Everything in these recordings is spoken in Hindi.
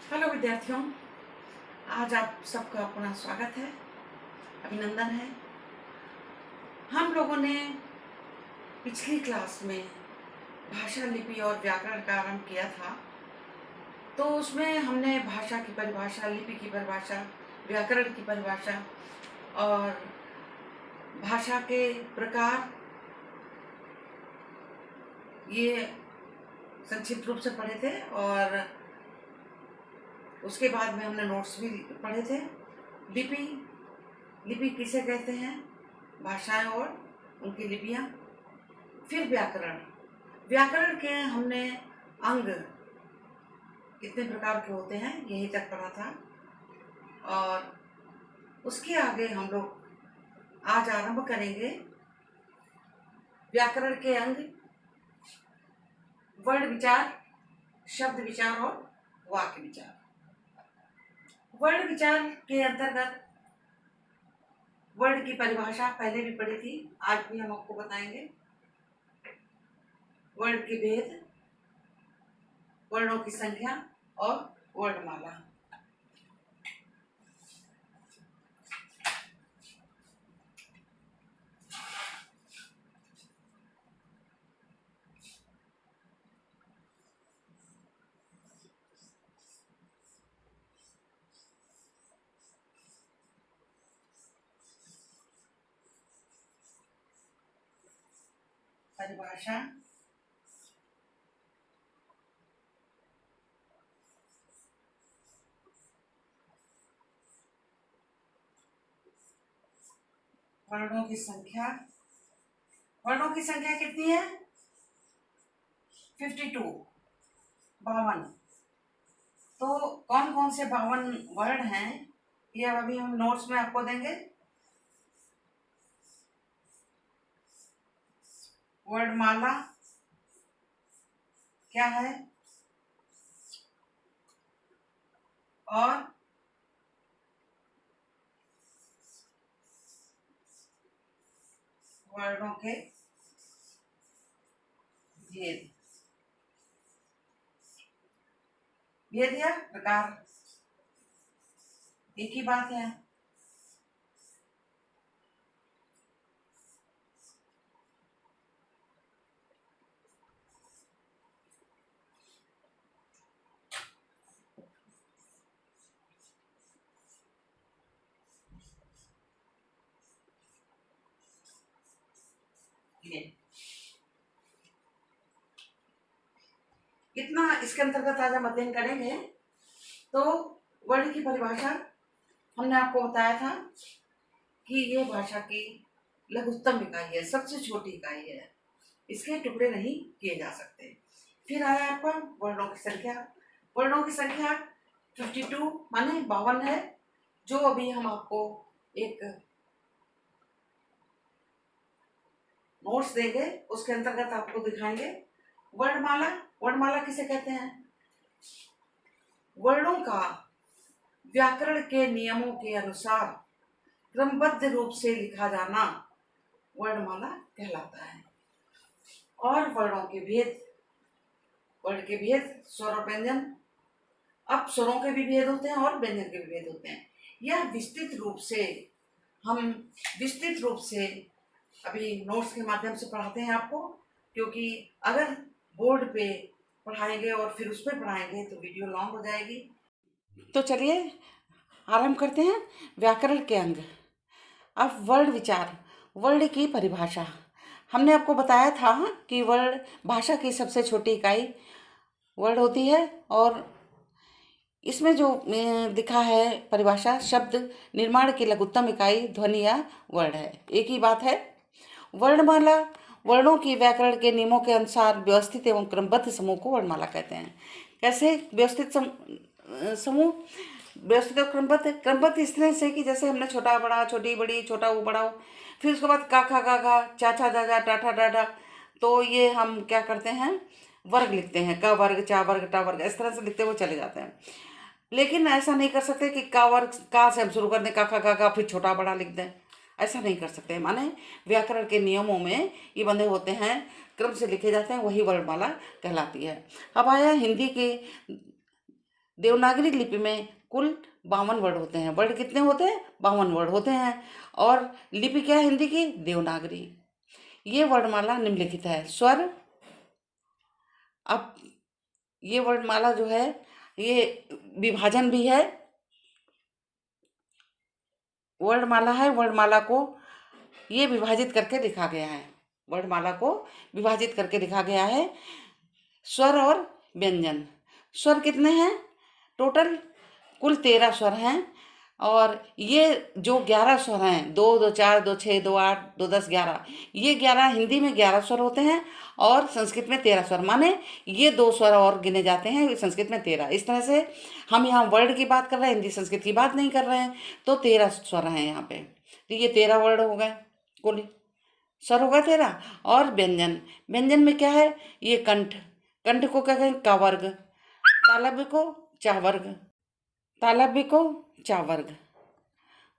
हेलो विद्यार्थियों, आज आप सबका अपना स्वागत है, अभिनंदन है। हम लोगों ने पिछली क्लास में भाषा, लिपि और व्याकरण का आरंभ किया था। तो उसमें हमने भाषा की परिभाषा, लिपि की परिभाषा, व्याकरण की परिभाषा और भाषा के प्रकार ये संक्षिप्त रूप से पढ़े थे। और उसके बाद में हमने नोट्स भी पढ़े थे। लिपि लिपि किसे कहते हैं, भाषाएं और उनकी लिपियां। फिर व्याकरण व्याकरण के हमने अंग कितने प्रकार के होते हैं यही तक पढ़ा था। और उसके आगे हम लोग आज आरंभ करेंगे व्याकरण के अंग वर्ण विचार, शब्द विचार और वाक्य विचार। वर्ण विचार के अंतर्गत वर्ण की परिभाषा पहले भी पढ़ी थी, आज भी हम आपको बताएंगे। वर्ण के भेद, वर्णों की संख्या और वर्णमाला। परिभाषा वर्णों की संख्या। वर्णों की संख्या कितनी है? 52, 52। तो कौन कौन से 52 वर्ण हैं ये अभी हम नोट्स में आपको देंगे। वर्णमाला क्या है और वर्णों के भेद। भेद या प्रकार एक ही बात है। इतना इसके अंतर्गत आज हम अध्ययन करेंगे। तो वर्ण की परिभाषा हमने आपको बताया था कि ये भाषा की लघुत्तम इकाई है, सबसे छोटी इकाई है, इसके टुकड़े नहीं किए जा सकते। फिर आया आपका वर्णों की संख्या। वर्णों की संख्या 52 माने 52 है, जो अभी हम आपको एक नोट्स देंगे, उसके अंतर्गत आपको दिखाएंगे। वर्णमाला, वर्णमाला किसे कहते हैं? वर्णों का व्याकरण के नियमों के अनुसार क्रमबद्ध रूप से लिखा जाना वर्णमाला कहलाता है। और वर्णों के भेद, वर्ण के भेद, स्वर और व्यंजन। अब स्वरों के भी भेद होते हैं और व्यंजन के भी भेद होते हैं। यह विस्तृत रूप से अभी नोट्स के माध्यम से पढ़ाते हैं आपको, क्योंकि अगर बोर्ड पे पढ़ाएंगे और फिर उस पर पढ़ाएंगे तो वीडियो लॉन्ग हो जाएगी। तो चलिए आरंभ करते हैं व्याकरण के अंग। अब वर्ण विचार, वर्ण की परिभाषा। हमने आपको बताया था कि वर्ण भाषा की सबसे छोटी इकाई वर्ण होती है, और इसमें जो दिखा है परिभाषा, शब्द निर्माण की लघुत्तम इकाई ध्वनि या वर्ण है, एक ही बात है। वर्णमाला वर्णों की व्याकरण के नियमों के अनुसार व्यवस्थित एवं क्रमबद्ध समूह को वर्णमाला कहते हैं। कैसे व्यवस्थित समूह? व्यवस्थित और क्रमबद्ध। क्रमबद्ध इस तरह से कि जैसे हमने छोटा बड़ा, छोटी बड़ी, छोटा वो बड़ा हो, फिर उसके बाद का खा गा घा, चा छा जा जा, टाठा डाडा। तो ये हम क्या करते हैं, वर्ग लिखते हैं, का वर्ग, चा वर्ग, टा वर्ग, इस तरह से लिखते हुए चले जाते हैं। लेकिन ऐसा नहीं कर सकते कि का वर्ग, का से हम शुरू कर दें, का खा गा फिर छोटा बड़ा लिख दें, ऐसा नहीं कर सकते। माने व्याकरण के नियमों में ये बंधे होते हैं, क्रम से लिखे जाते हैं, वही वर्णमाला कहलाती है। अब आया हिंदी की देवनागरी लिपि में कुल 52 वर्ड होते हैं। वर्ड कितने होते हैं? 52 वर्ड होते हैं। और लिपि क्या है हिंदी की? देवनागरी। ये वर्णमाला निम्नलिखित है। स्वर, अब ये वर्णमाला जो है ये विभाजन भी है, वर्णमाला है। वर्णमाला को ये विभाजित करके लिखा गया है, वर्णमाला को विभाजित करके लिखा गया है। स्वर और व्यंजन। स्वर कितने हैं? टोटल कुल 13 स्वर हैं। और ये जो 11 स्वर हैं, 2 2 4 2 6 2 8 2 10 11, ये 11 हिंदी में 11 स्वर होते हैं और संस्कृत में 13 स्वर, माने ये 2 स्वर और गिने जाते हैं, संस्कृत में 13। इस तरह से हम यहाँ वर्ड की बात कर रहे हैं, हिंदी संस्कृत की बात नहीं कर रहे हैं। तो 13 स्वर हैं यहाँ पे। तो ये 13 वर्ड हो गए, कुल स्वर हो गए 13। और व्यंजन, व्यंजन में क्या है? ये कंठ, कंठ को क्या कहें? का वर्ग। तालव्य को चा वर्ग, तालव्य को चा वर्ग।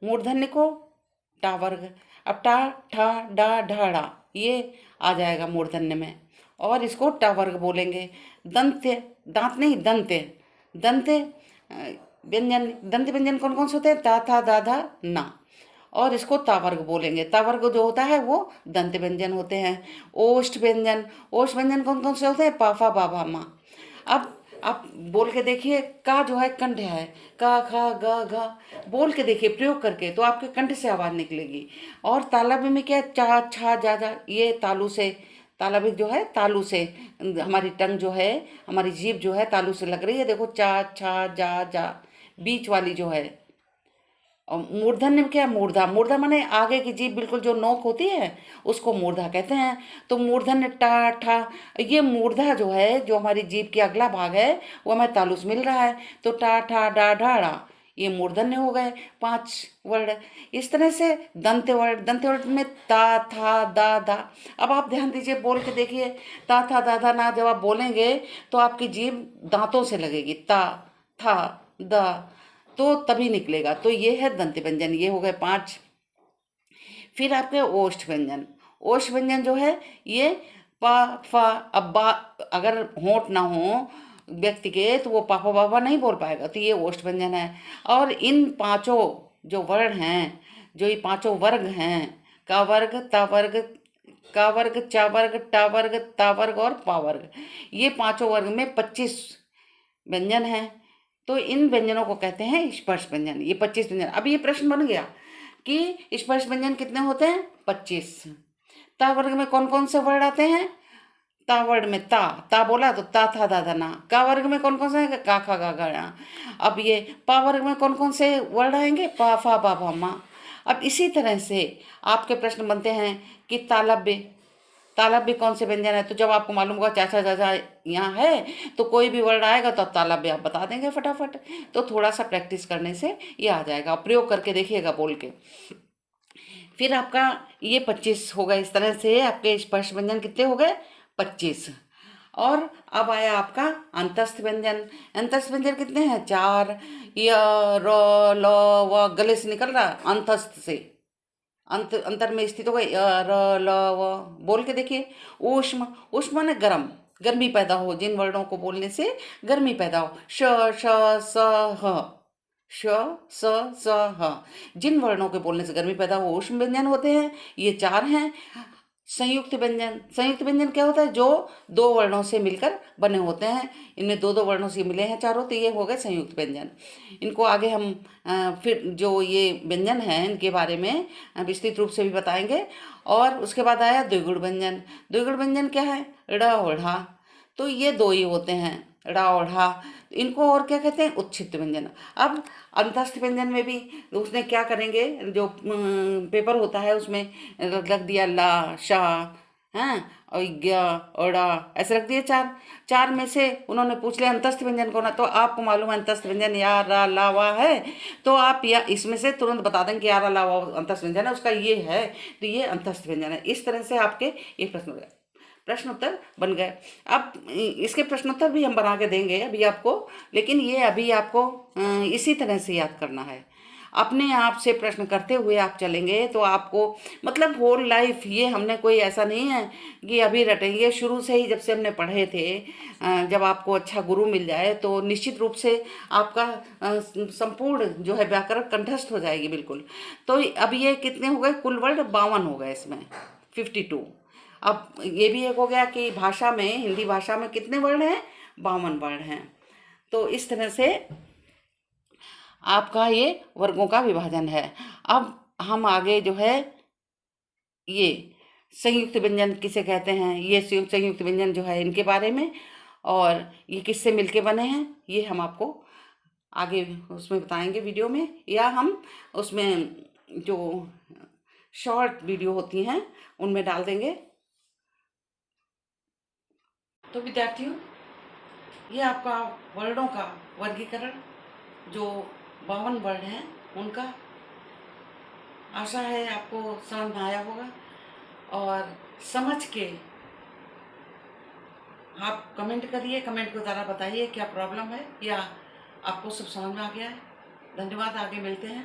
मूर्धन्य को टा वर्ग। अब टा ठा डा ढा डा ये आ जाएगा मूर्धन्य में, और इसको टा वर्ग बोलेंगे। दंत्य, दांत नहीं, दंत्य, दंत्य व्यंजन। दंत्य व्यंजन कौन कौन से होते हैं? ता था दा धा ना, और इसको तावर्ग बोलेंगे। तावर्ग जो होता है वो दंत व्यंजन होते हैं। ओष्ठ व्यंजन, ओष्ठ व्यंजन कौन कौन से होते हैं? पाफा बाबा माँ। अब आप बोल के देखिए, का जो है कंठ है, का खा गा घा, बोल के देखिए प्रयोग करके, तो आपके कंठ से आवाज़ निकलेगी। और तालव्य में क्या है? चा छा जा जा, ये तालू से, तालव्य जो है तालू से, हमारी टंग जो है, हमारी जीभ जो है तालू से लग रही है। देखो चा छा जा जा, बीच वाली जो है। और मूर्धन्य में क्या है? मूर्धा, मूर्धा माने आगे की जीभ बिल्कुल जो नोक होती है उसको मूर्धा कहते हैं। तो मूर्धन्य टा ठा, ये मूर्धा जो है, जो हमारी जीभ की अगला भाग है, वो हमें तालु से मिल रहा है। तो टा ठा डा ढा डा, ये मूर्धन्य हो गए 5 वर्ड। इस तरह से दंत वर्ड, दंत वर्ड में ता था दा दा। अब आप ध्यान दीजिए, बोल के देखिए, ता था दा धा ना जब आप बोलेंगे तो आपकी जीभ दांतों से लगेगी, ता था दा, तो तभी निकलेगा। तो ये है दंत व्यंजन, ये हो गए 5। फिर आपके ओष्ठ व्यंजन। ओष्ठ व्यंजन जो है ये पा फा, अब बा अगर होंठ ना हो व्यक्ति के तो वो पापा बाबा नहीं बोल पाएगा, तो ये ओष्ठ व्यंजन है। और इन 5 जो वर्ण हैं, जो ये 5 वर्ग हैं, का वर्ग, ता वर्ग, का वर्ग, चा वर्ग, टा वर्ग, ता वर्ग और पा वर्ग, ये 5 वर्ग में 25 व्यंजन हैं। तो इन व्यंजनों को कहते हैं स्पर्श व्यंजन। ये 25 व्यंजन। अब ये प्रश्न बन गया कि स्पर्श व्यंजन कितने होते हैं? 25। ता वर्ग में कौन कौन से वर्ड आते हैं? ता वर्ड में ता, ता बोला तो ता था दा धा ना। का वर्ग में कौन कौन से हैं? का खा गा गा ना। अब ये पा वर्ग में कौन कौन से वर्ड आएंगे? पा फा बा भा मा। अब इसी तरह से आपके प्रश्न बनते हैं कि तालव्य, तालव्य कौन से व्यंजन है? तो जब आपको मालूम होगा चाचा चाचा यहाँ है, तो कोई भी वर्ड आएगा तो आप तालव्य आप बता देंगे फटाफट। तो थोड़ा सा प्रैक्टिस करने से ये आ जाएगा, प्रयोग करके देखिएगा बोल के। फिर आपका ये 25 हो गए। इस तरह से आपके स्पर्श व्यंजन कितने हो गए? 25। और अब आया आपका अंतस्थ व्यंजन। अंतस्थ व्यंजन कितने हैं? 4। य र ल व गले से निकल रहा, अंतस्थ से अंतर में स्थित हो गए, र ल व, बोल के देखिए। ऊष्म, ऊष्म माने गर्म, गर्मी पैदा हो, जिन वर्णों को बोलने से गर्मी पैदा हो। श श स ह, श स स ह, जिन वर्णों के बोलने से गर्मी पैदा हो ऊष्म व्यंजन होते हैं। ये 4 हैं। संयुक्त व्यंजन, संयुक्त व्यंजन क्या होता है? जो 2 वर्णों से मिलकर बने होते हैं। इनमें 2 2 वर्णों से मिले हैं चारों, तो ये हो गए संयुक्त व्यंजन। इनको आगे हम फिर जो ये व्यंजन हैं इनके बारे में विस्तृत रूप से भी बताएंगे। और उसके बाद आया द्विगुण व्यंजन। द्विगुण व्यंजन क्या है? ड़ और ढा, तो ये 2 ही होते हैं, ड़ और ढा। इनको और क्या कहते हैं? उच्छिष्ट व्यंजन। अब अंतस्थ व्यंजन में भी उसने क्या करेंगे, जो पेपर होता है उसमें रख दिया ला शा, हैं, और ज्ञ ओड़ा, ऐसे रख दिए 4। 4 में से उन्होंने पूछ लिया अंतस्थ व्यंजन कौन है, तो आपको मालूम है अंतस्थ व्यंजन या रा ला वा है, तो आप या इसमें से तुरंत बता दें कि या रा ला वा अंतस्थ व्यंजन है, उसका ये है, तो ये अंतस्थ व्यंजन है। इस तरह से आपके ये प्रश्न हो गए, प्रश्न उत्तर बन गए। अब इसके प्रश्नोत्तर भी हम बना के देंगे अभी आपको, लेकिन ये अभी आपको इसी तरह से याद करना है। अपने आप से प्रश्न करते हुए आप चलेंगे तो आपको मतलब होल लाइफ, ये हमने कोई ऐसा नहीं है कि अभी रटेंगे, शुरू से ही जब से हमने पढ़े थे, जब आपको अच्छा गुरु मिल जाए तो निश्चित रूप से आपका संपूर्ण जो है व्याकरण कंठस्थ हो जाएगी बिल्कुल। तो अब ये कितने हो गए कुल वर्ड? 52 हो गए इसमें, 52। अब ये भी एक हो गया कि भाषा में, हिंदी भाषा में कितने वर्ड हैं? 52 वर्ड हैं। तो इस तरह से आपका ये वर्गों का विभाजन है। अब हम आगे जो है ये संयुक्त व्यंजन किसे कहते हैं, ये संयुक्त व्यंजन जो है इनके बारे में, और ये किससे मिलके बने हैं, ये हम आपको आगे उसमें बताएंगे वीडियो में, या हम उसमें जो शॉर्ट वीडियो होती हैं उनमें डाल देंगे। तो विद्यार्थियों, ये आपका वर्णों का वर्गीकरण, जो 52 वर्ण हैं उनका, आशा है आपको समझ में आया होगा। और समझ के आप कमेंट करिए, कमेंट के द्वारा बताइए क्या प्रॉब्लम है, या आपको सब समझ में आ गया है। धन्यवाद, आगे मिलते हैं।